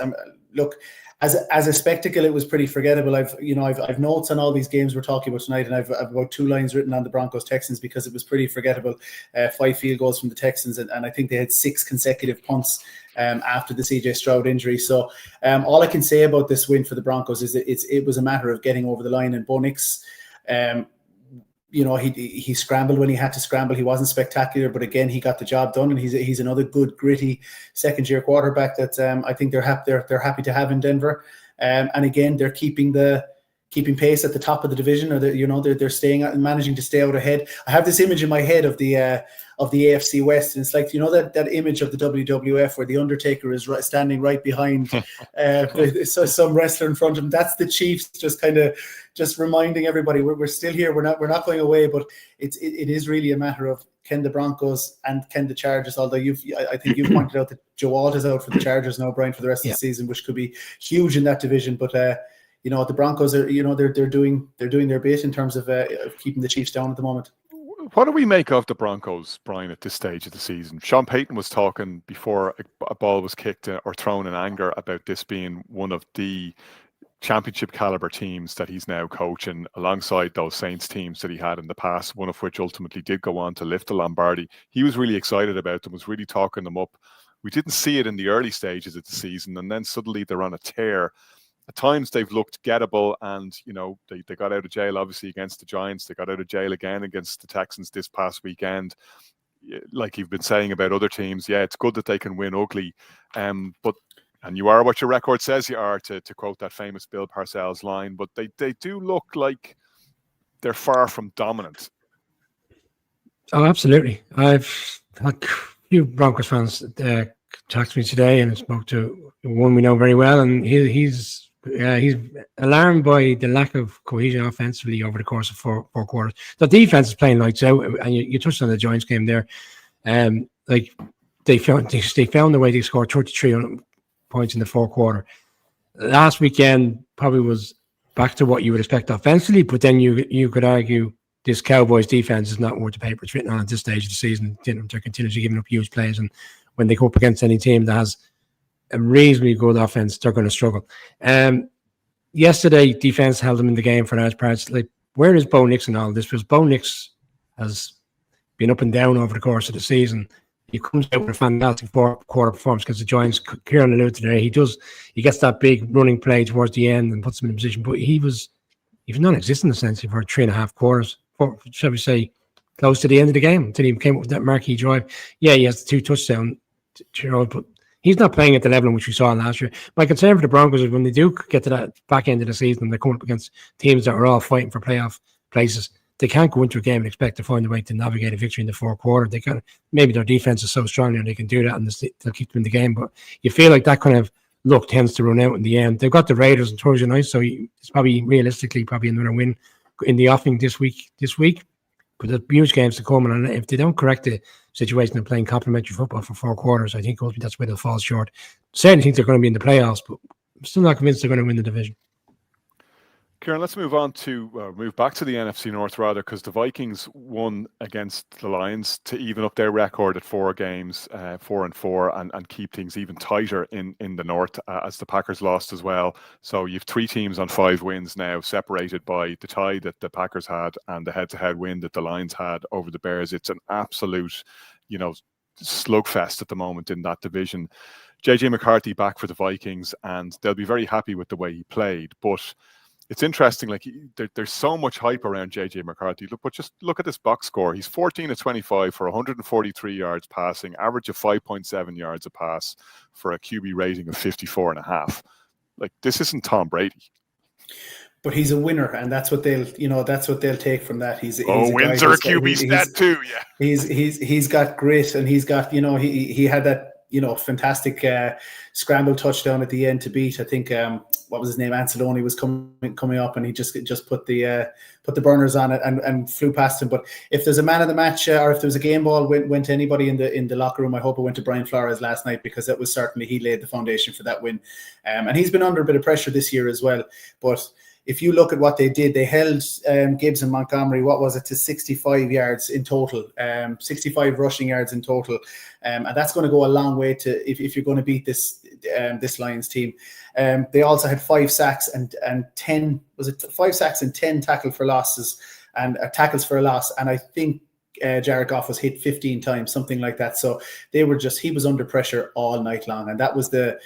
Look, as a spectacle, it was pretty forgettable. I've notes on all these games we're talking about tonight, and I've about 2 lines written on the Broncos Texans because it was pretty forgettable. 5 field goals from the Texans, and I think they had 6 consecutive punts after the CJ Stroud injury. So all I can say about this win for the Broncos is that it was a matter of getting over the line. And Bo Nix, he scrambled when he had to scramble. He wasn't spectacular, but again, he got the job done. And he's another good, gritty second-year quarterback that I think they're happy to have in Denver. And again, they're keeping the keeping pace at the top of the division, or they're staying out and managing to stay out ahead. I have this image in my head of the AFC West, and it's like that image of the WWF where the Undertaker is standing right behind some wrestler in front of him. That's the Chiefs, just reminding everybody we're still here. We're not going away, but it is really a matter of can the Broncos and can the Chargers. Although I think you've pointed out that Joe Alt is out for the Chargers now, Brian, for the rest of the season, which could be huge in that division. But the Broncos are they're doing their bit in terms of keeping the Chiefs down at the moment. What do we make of the Broncos, Brian, at this stage of the season? Sean Payton was talking before a ball was kicked or thrown in anger about this being one of the championship caliber teams that he's now coaching, alongside those Saints teams that he had in the past, one of which ultimately did go on to lift the Lombardi. He was really excited about them, was really talking them up. We didn't see it in the early stages of the season, and then suddenly they're on a tear. At times they've looked gettable, and they got out of jail obviously against the Giants. They got out of jail again against the Texans this past weekend. Like you've been saying about other teams, it's good that they can win ugly, but you are what your record says you are, to quote that famous Bill Parcells line. But they do look like they're far from dominant. Oh, absolutely. I've had a few Broncos fans talk to me today, and I spoke to one we know very well, and he's alarmed by the lack of cohesion offensively over the course of four quarters. The defense is playing lights out, and you touched on the Giants game there. Like they found a way to score 33 points in the fourth quarter. Last weekend probably was back to what you would expect offensively, but then you could argue this Cowboys defense is not worth the paper it's written on at this stage of the season. They're continuously giving up huge plays, and when they go up against any team that has a reasonably good offense, they're going to struggle. Yesterday, defense held them in the game for large parts. Like, where is Bo Nix in all this? Because Bo Nix has been up and down over the course of the season. He comes out with a fantastic fourth-quarter performance against the Giants. Kieran alluded to there. He gets that big running play towards the end and puts him in position. But he was non-existent essentially for 3.5 quarters. Shall we say, close to the end of the game until he came up with that marquee drive. Yeah, he has the 2 touchdowns, but he's not playing at the level in which we saw last year. My concern for the Broncos is when they do get to that back end of the season, they're coming up against teams that are all fighting for playoff places. They can't go into a game and expect to find a way to navigate a victory in the fourth quarter. They can. Maybe their defense is so strong and they can do that, and they'll keep them in the game. But you feel like that kind of luck tends to run out in the end. They've got the Raiders on Thursday night, so it's probably realistically another win in the offing this week. But there's huge games to come, and if they don't correct the situation of playing complementary football for 4 quarters, I think that's where they'll fall short. Certainly think they're going to be in the playoffs, but I'm still not convinced they're going to win the division. Kieran, let's move back to the NFC North rather, because the Vikings won against the Lions to even up their record at 4 games, 4-4, and keep things even tighter in the North, as the Packers lost as well. So you've 3 teams on 5 wins now, separated by the tie that the Packers had and the head-to-head win that the Lions had over the Bears. It's an absolute, slugfest at the moment in that division. JJ McCarthy back for the Vikings, and they'll be very happy with the way he played, but it's interesting, there's so much hype around JJ McCarthy. Just look at this box score. He's 14 of 25 for 143 yards passing, average of 5.7 yards a pass for a QB rating of 54.5. This isn't Tom Brady. But he's a winner, and that's what they'll take from that. He's wins are a QB stat too. Yeah, he's got grit, and he's got he had that fantastic scramble touchdown at the end to beat, I think, what was his name? Anceloni was coming up, and he just put the burners on it and flew past him. But if there's a man of the match, or if there was a game ball went to anybody in the locker room, I hope it went to Brian Flores last night, because it was certainly, he laid the foundation for that win. And he's been under a bit of pressure this year as well. But if you look at what they did, they held Gibbs and Montgomery, what was it, to 65 yards in total, 65 rushing yards in total. And that's going to go a long way to if you're going to beat this Lions team. They also had 5 sacks and 10, was it 5 sacks and 10 tackles for a loss. And I think Jared Goff was hit 15 times, something like that. So he was under pressure all night long, and that was the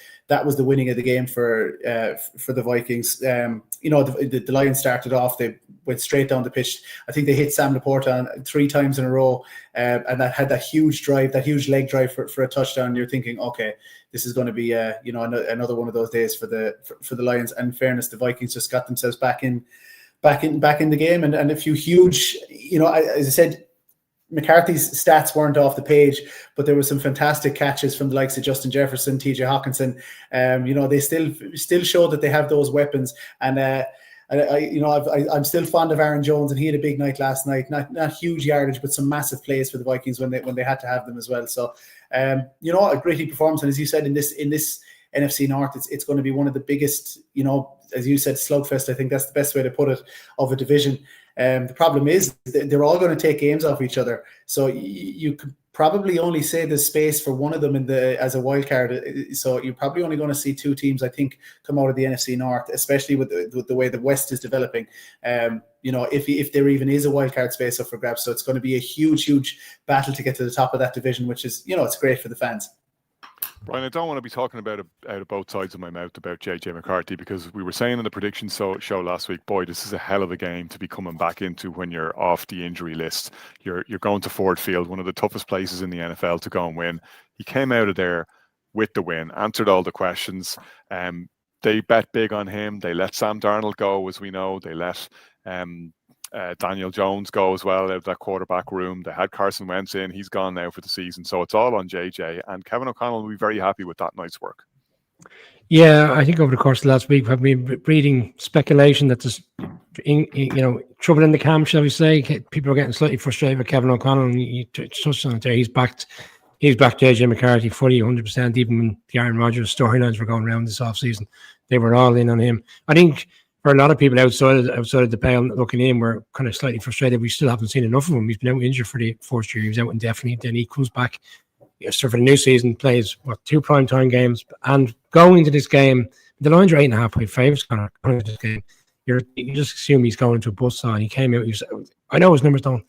winning of the game for the Vikings. The Lions started off, they went straight down the pitch. I think they hit Sam Laporte on 3 times in a row, and that had that huge drive, that huge leg drive for a touchdown. You're thinking, okay, this is going to be another one of those days for the Lions. And in fairness, the Vikings just got themselves back in the game, and a few huge, as I said, McCarthy's stats weren't off the page, but there were some fantastic catches from the likes of Justin Jefferson, TJ Hawkinson. They still show that they have those weapons, and I'm still fond of Aaron Jones, and he had a big night last night. Not huge yardage, but some massive plays for the Vikings when they had to have them as well. So, a great performance, and as you said, in this NFC North, it's going to be one of the biggest, as you said, slugfest. I think that's the best way to put it, of a division. The problem is they're all going to take games off each other. So you could probably only say there's space for one of them as a wild card. So you're probably only going to see 2 teams, I think, come out of the NFC North, especially with the way the West is developing. If there even is a wild card space up for grabs. So it's going to be a huge, huge battle to get to the top of that division, which is, it's great for the fans. Brian, I don't want to be talking out of both sides of my mouth about JJ McCarthy, because we were saying in the prediction show last week, boy, this is a hell of a game to be coming back into when you're off the injury list. You're going to Ford Field, one of the toughest places in the NFL to go and win. He came out of there with the win, answered all the questions. They bet big on him. They let Sam Darnold go, as we know. They let Daniel Jones go as well out of that quarterback room. They had Carson Wentz in. He's gone now for the season. So it's all on JJ. And Kevin O'Connell will be very happy with that night's work. Yeah, I think over the course of last week, we've been reading speculation that there's, trouble in the camp, shall we say. People are getting slightly frustrated with Kevin O'Connell. And you touched on it there. He's backed JJ McCarthy fully, 100%. Even when the Aaron Rodgers storylines were going around this offseason, they were all in on him. I think for a lot of people outside of the pale looking in, we're kind of slightly frustrated. We still haven't seen enough of him. He's been out injured for the first year. He was out indefinitely. Then he comes back. So for the new season, plays 2 primetime games, and going into this game, the Lions are 8.5-point favorites. Going into this game, you just assume he's going to a buzzsaw. And he came out. I know his numbers don't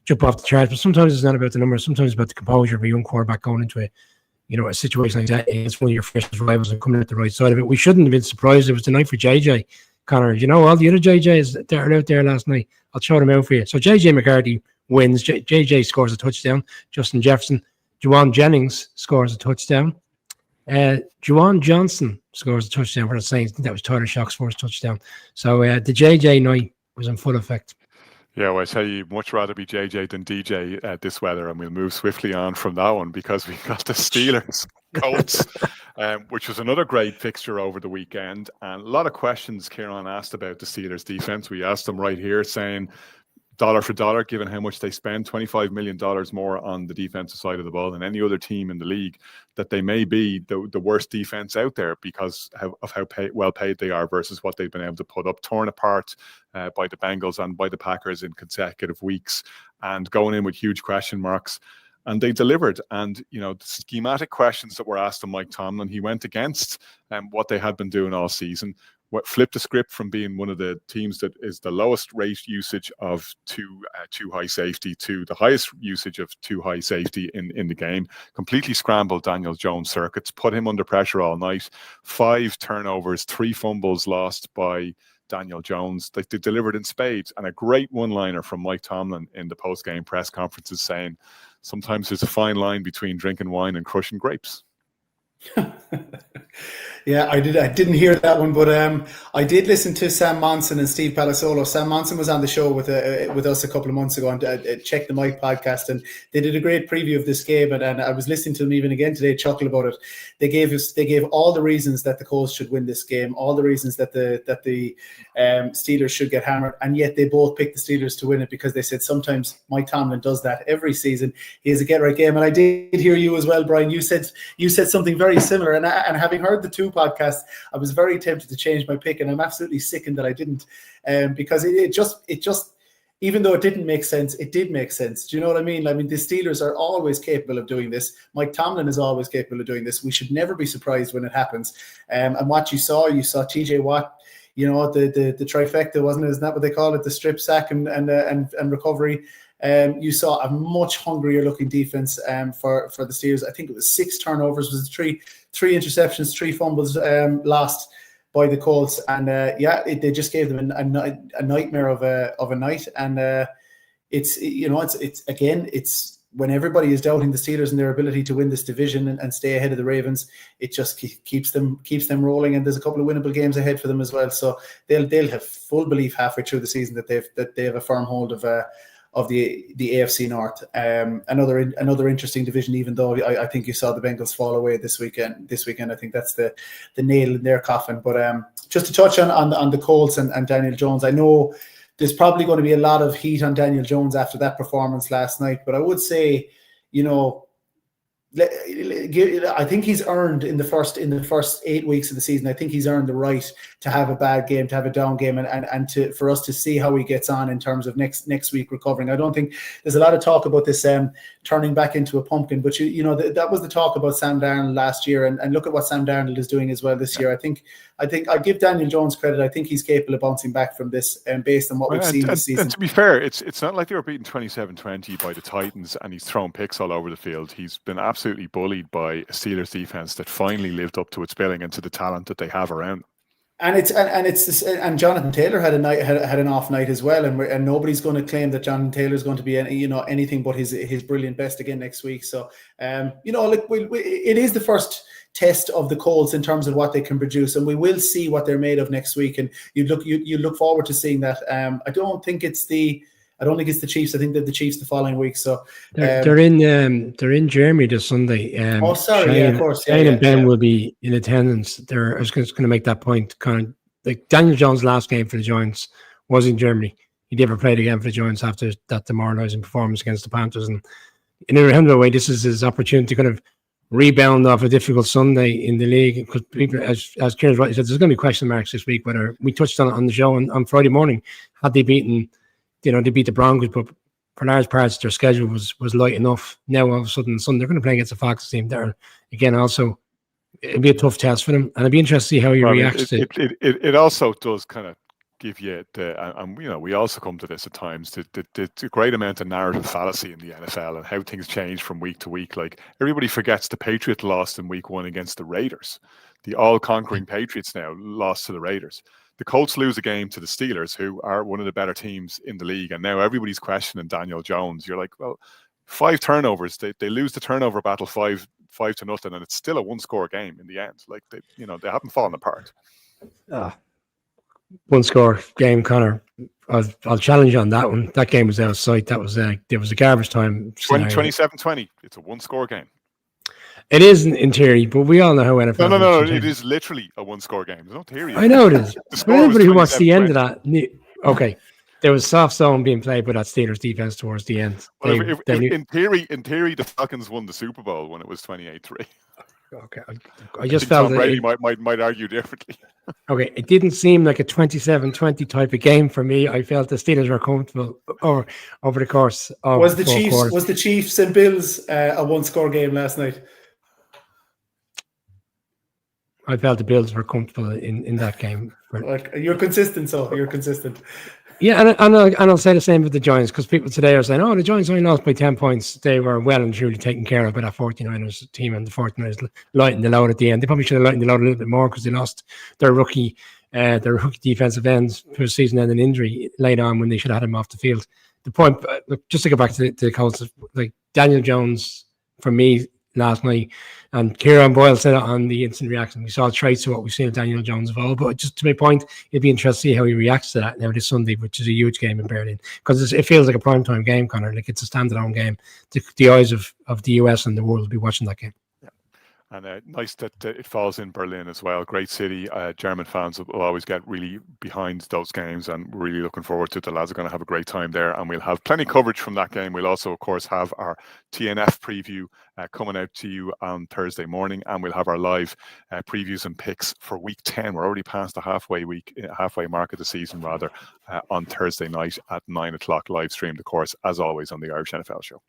jump off the charts, but sometimes it's not about the numbers. Sometimes it's about the composure of a young quarterback going into a situation like that. It's one of your freshest rivals and coming out the right side of it. We shouldn't have been surprised. It was the night for JJ. Connor, all the other JJs that are out there last night, I'll show them out for you. So JJ McCarthy wins. JJ scores a touchdown. Justin Jefferson. Juwan Jennings scores a touchdown. Juwan Johnson scores a touchdown for the Saints. I think that was Tyler Shock's first touchdown. So the JJ night was in full effect. Yeah, well, I tell you, much rather be JJ than DJ this weather, and we'll move swiftly on from that one because we got the Steelers Colts, which was another great fixture over the weekend. And a lot of questions Kieran asked about the Steelers defense. We asked them right here, saying dollar for dollar, given how much they spend, $25 million more on the defensive side of the ball than any other team in the league, that they may be the worst defense out there because of how well paid they are versus what they've been able to put up, torn apart by the Bengals and by the Packers in consecutive weeks, and going in with huge question marks. And they delivered. And, the schematic questions that were asked of Mike Tomlin, he went against what they had been doing all season. Flipped the script from being one of the teams that is the lowest rate usage of too high safety to the highest usage of too high safety in the game. Completely scrambled Daniel Jones' circuits, put him under pressure all night. 5 turnovers, 3 fumbles lost by Daniel Jones. They delivered in spades, and a great one-liner from Mike Tomlin in the post-game press conferences saying, sometimes there's a fine line between drinking wine and crushing grapes. Yeah, I didn't hear that one, but I did listen to Sam Monson and Steve Palazzolo. Sam Monson was on the show with us a couple of months ago on Check the Mic podcast, and they did a great preview of this game. And I was listening to them even again today, chuckle about it. They gave all the reasons that the Colts should win this game, all the reasons that the Steelers should get hammered, and yet they both picked the Steelers to win it because they said sometimes Mike Tomlin does that every season. He has a get right game, and I did hear you as well, Brian. You said something very similar, and having heard the 2 podcasts, I was very tempted to change my pick, and I'm absolutely sickened that I didn't, because it just even though it didn't make sense, it did make sense. Do you know what I mean? I mean, the Steelers are always capable of doing this. Mike Tomlin is always capable of doing this. We should never be surprised when it happens. And what you saw TJ Watt, the trifecta, wasn't it? Isn't that what they call it? The strip sack and recovery. You saw a much hungrier looking defense for the Steelers. I think it was 6 turnovers, was 3 interceptions, 3 fumbles lost by the Colts, and they just gave them a nightmare of a night, and it's when everybody is doubting the Steelers and their ability to win this division and stay ahead of the Ravens, it just keeps them rolling. And there's a couple of winnable games ahead for them as well. So they'll have full belief halfway through the season that they have a firm hold of the AFC North. Another interesting division, even though I think you saw the Bengals fall away this weekend. I think that's the nail in their coffin. But just to touch on the Colts and Daniel Jones, I know there's probably going to be a lot of heat on Daniel Jones after that performance last night. But I would say, I think he's earned in the first 8 weeks of the season. I think he's earned the right to have a bad game, to have a down game, and for us to see how he gets on in terms of next week recovering. I don't think there's a lot of talk about this turning back into a pumpkin, but that was the talk about Sam Darnold last year, and look at what Sam Darnold is doing as well this year. I think I give Daniel Jones credit. I think he's capable of bouncing back from this, based on what we've seen this season. And to be fair, it's not like they were beaten 27-20 by the Titans and he's thrown picks all over the field. He's been absolutely bullied by a Steelers defense that finally lived up to its billing and to the talent that they have around. And Jonathan Taylor had an off night as well, and nobody's going to claim that Jonathan Taylor is going to be anything but his brilliant best again next week. So it is the first test of the Colts in terms of what they can produce, and we will see what they're made of next week. And you look forward to seeing that. I don't think it's the Chiefs. I think they're the Chiefs the following week. So they're in Germany this Sunday. Of course. Shane and Ben will be in attendance. I was going to make that point. Kind of like Daniel Jones' last game for the Giants was in Germany. He never played again for the Giants after that demoralizing performance against the Panthers. And in a roundabout way, this is his opportunity to kind of rebound off a difficult Sunday in the league, because people, as Kieran's rightly said, there's going to be question marks this week. Whether we touched on the show on Friday morning, had they beaten. They beat the Broncos, but for large parts their schedule was light enough. Now all of a sudden Sunday they're going to play against the Fox team. There again, also it'll be a tough test for them, and it'd be interesting to see how he reacts to it. It also does kind of give you and we also come to this at times, the great amount of narrative fallacy in the NFL and how things change from week to week. Like, everybody forgets the Patriots lost in week 1 against the Raiders. The all-conquering Patriots now lost to the Raiders. The Colts lose a game to the Steelers, who are one of the better teams in the league, and now everybody's questioning Daniel Jones. You're like, well, 5 turnovers. They lose the turnover battle 5-0, and it's still a 1-score game in the end. Like, they haven't fallen apart. 1-score game, Connor. I'll challenge you on that one. That game was out of sight. That was there was a garbage time. 27-20. It's a 1-score game. It is in theory, but we all know how NFL. No. It is literally a 1-score game. There's no theory. I know it is. But everybody who wants the end of that, okay, there was soft zone being played by that Steelers defense towards the end. Well, in theory, the Falcons won the Super Bowl when it was 28-3. Okay, I just felt Tom Brady might argue differently. Okay, it didn't seem like a 27-20 type of game for me. I felt the Steelers were comfortable over the course of was the Chiefs and Bills a 1-score game last night? I felt the Bills were comfortable in that game. You're consistent, so you're consistent. Yeah, and I'll say the same with the Giants, because people today are saying, the Giants only lost by 10 points. They were well and truly taken care of by that 49ers team, and the 49ers lightened the load at the end. They probably should have lightened the load a little bit more, because they lost their rookie defensive ends to a season-ending injury late on when they should have had him off the field. The point, just to go back to the Colts, like Daniel Jones, for me, last night, and Kieran Boyle said it on the instant reaction. We saw traits of what we've seen of Daniel Jones evolve, but just to my point, it'd be interesting to see how he reacts to that now this Sunday, which is a huge game in Berlin, because it feels like a primetime game, Connor. Like, it's a standalone game. The eyes of the US and the world will be watching that game. And nice that it falls in Berlin as well. Great city. German fans will always get really behind those games, and we're really looking forward to it. The lads are going to have a great time there, and we'll have plenty of coverage from that game. We'll also, of course, have our TNF preview coming out to you on Thursday morning, and we'll have our live previews and picks for Week 10. We're already past the halfway mark of the season, rather, on Thursday night at 9 o'clock, live streamed, of course, as always, on the Irish NFL Show.